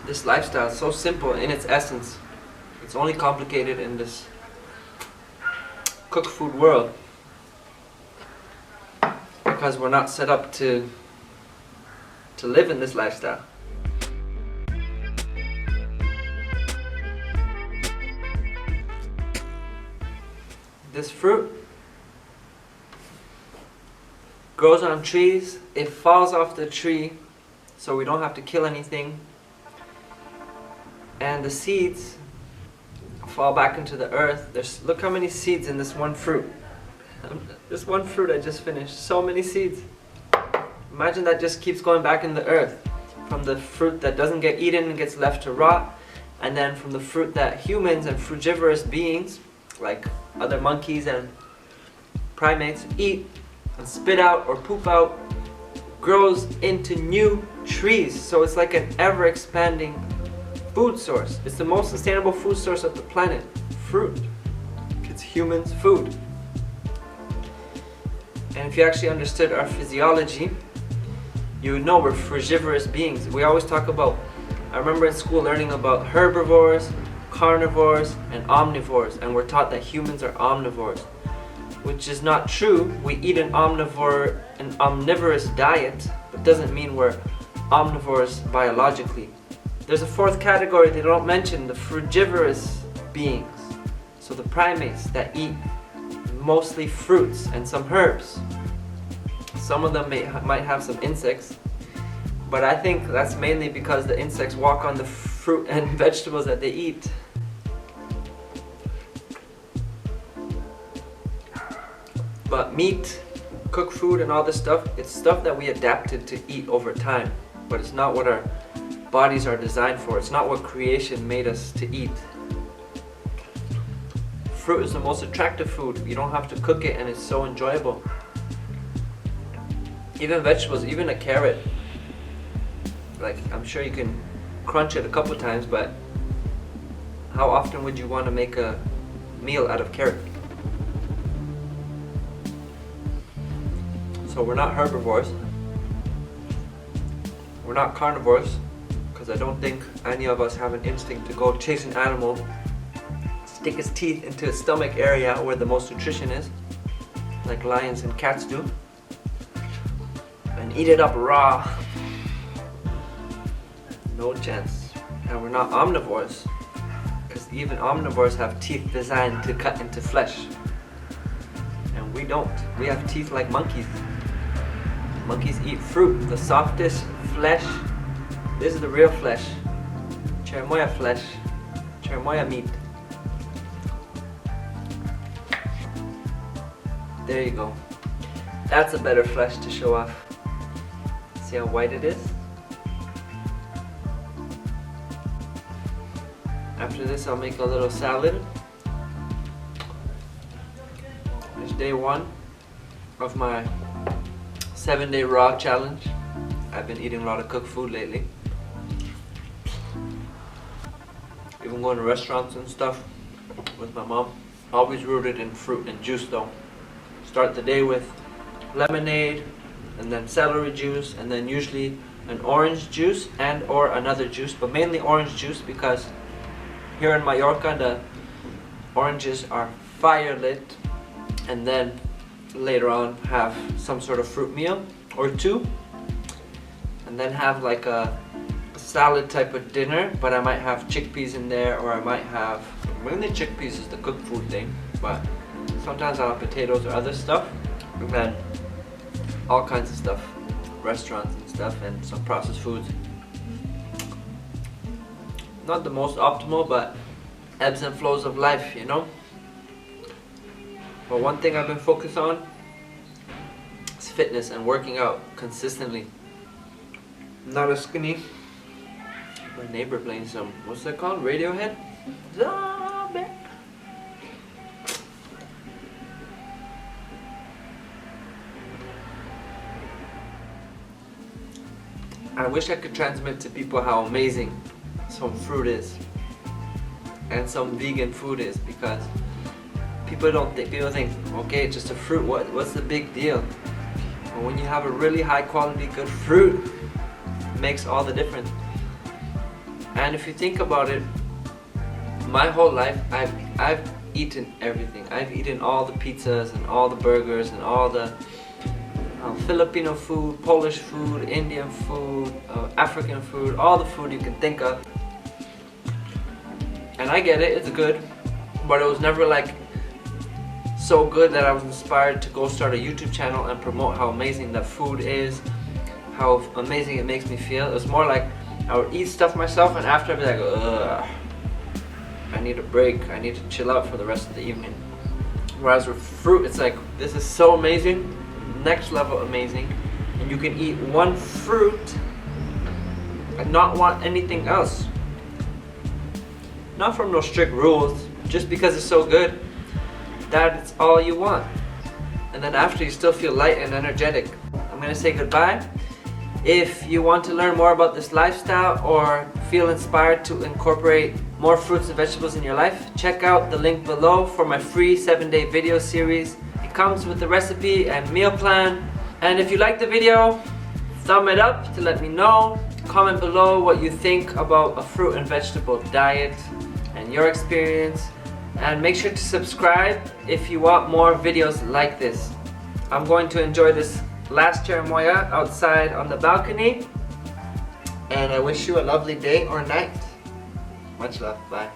This lifestyle is so simple in its essence. It's only complicated in this cooked food world because we're not set up to live in this lifestyle. This fruit grows on trees. It falls off the tree so we don't have to kill anything, and the seeds fall back into the earth. Look how many seeds in this one fruit. This one fruit I just finished. So many seeds. Imagine that just keeps going back in the earth. From the fruit that doesn't get eaten and gets left to rot, and then from the fruit that humans and frugivorous beings like other monkeys and primates eat and spit out or poop out, grows into new trees. So it's like an ever expanding food source. It's the most sustainable food source of the planet. Fruit. It's humans' food. And if you actually understood our physiology, you would know we're frugivorous beings. We always talk about, I remember in school learning about herbivores, carnivores, and omnivores, and we're taught that humans are omnivores, which is not true. We eat an omnivorous diet, but doesn't mean we're omnivores biologically. There's a fourth category they don't mention, the frugivorous beings. So the primates that eat mostly fruits and some herbs. Some of them might have some insects, but I think that's mainly because the insects walk on the fruit and vegetables that they eat. But meat, cooked food, and all this stuff, it's stuff that we adapted to eat over time, but it's not what our bodies are designed for. It's not what creation made us to eat. Fruit is the most attractive food. You don't have to cook it and it's so enjoyable. Even vegetables, even a carrot. Like, I'm sure you can crunch it a couple times, but how often would you want to make a meal out of carrot? So we're not herbivores. We're not carnivores, because I don't think any of us have an instinct to go chase an animal, stick his teeth into his stomach area where the most nutrition is, like lions and cats do, and eat it up raw. No chance. And we're not omnivores, because even omnivores have teeth designed to cut into flesh, and we don't. We have teeth like monkeys. Monkeys eat fruit, the softest flesh. This is the real flesh. Cherimoya flesh. Cherimoya meat. There you go. That's a better flesh to show off. See how white it is? After this, I'll make a little salad. It's day one of my 7-day raw challenge. I've been eating a lot of cooked food lately. Even going to restaurants and stuff with my mom. Always rooted in fruit and juice though. Start the day with lemonade, and then celery juice, and then usually an orange juice and or another juice, but mainly orange juice, because here in Mallorca the oranges are fire lit. And then later on have some sort of fruit meal or two, and then have like a salad type of dinner, but I might have chickpeas in there, or I might have, mainly chickpeas is the cooked food thing, but sometimes I'll have potatoes or other stuff, and then all kinds of stuff, restaurants and stuff, and some processed foods. Not the most optimal, but ebbs and flows of life, you know. But one thing I've been focused on is fitness and working out consistently. I'm not as skinny. My neighbor playing some, what's that called? Radiohead? Zombie. I wish I could transmit to people how amazing some fruit is and some vegan food is, because people think, okay, it's just a fruit, what's the big deal? But when you have a really high quality good fruit, it makes all the difference. And if you think about it, my whole life I've eaten everything. I've eaten all the pizzas and all the burgers and all the Filipino food, Polish food, Indian food, African food, all the food you can think of. And I get it, it's good, but it was never like so good that I was inspired to go start a YouTube channel and promote how amazing the food is, how amazing it makes me feel. It was more like I would eat stuff myself, and after I'd be like, ugh, I need a break, I need to chill out for the rest of the evening. Whereas with fruit, it's like, this is so amazing, next level amazing, and you can eat one fruit and not want anything else. Not from no strict rules, just because it's so good, that's all you want. And then after, you still feel light and energetic. I'm gonna say goodbye. If you want to learn more about this lifestyle or feel inspired to incorporate more fruits and vegetables in your life, check out the link below for my free 7-day video series. It comes with the recipe and meal plan. And if you like the video, thumb it up to let me know. Comment below what you think about a fruit and vegetable diet and your experience. And make sure to subscribe if you want more videos like this. I'm going to enjoy this last Cherimoya outside on the balcony, and I wish you a lovely day or night. Much love. Bye.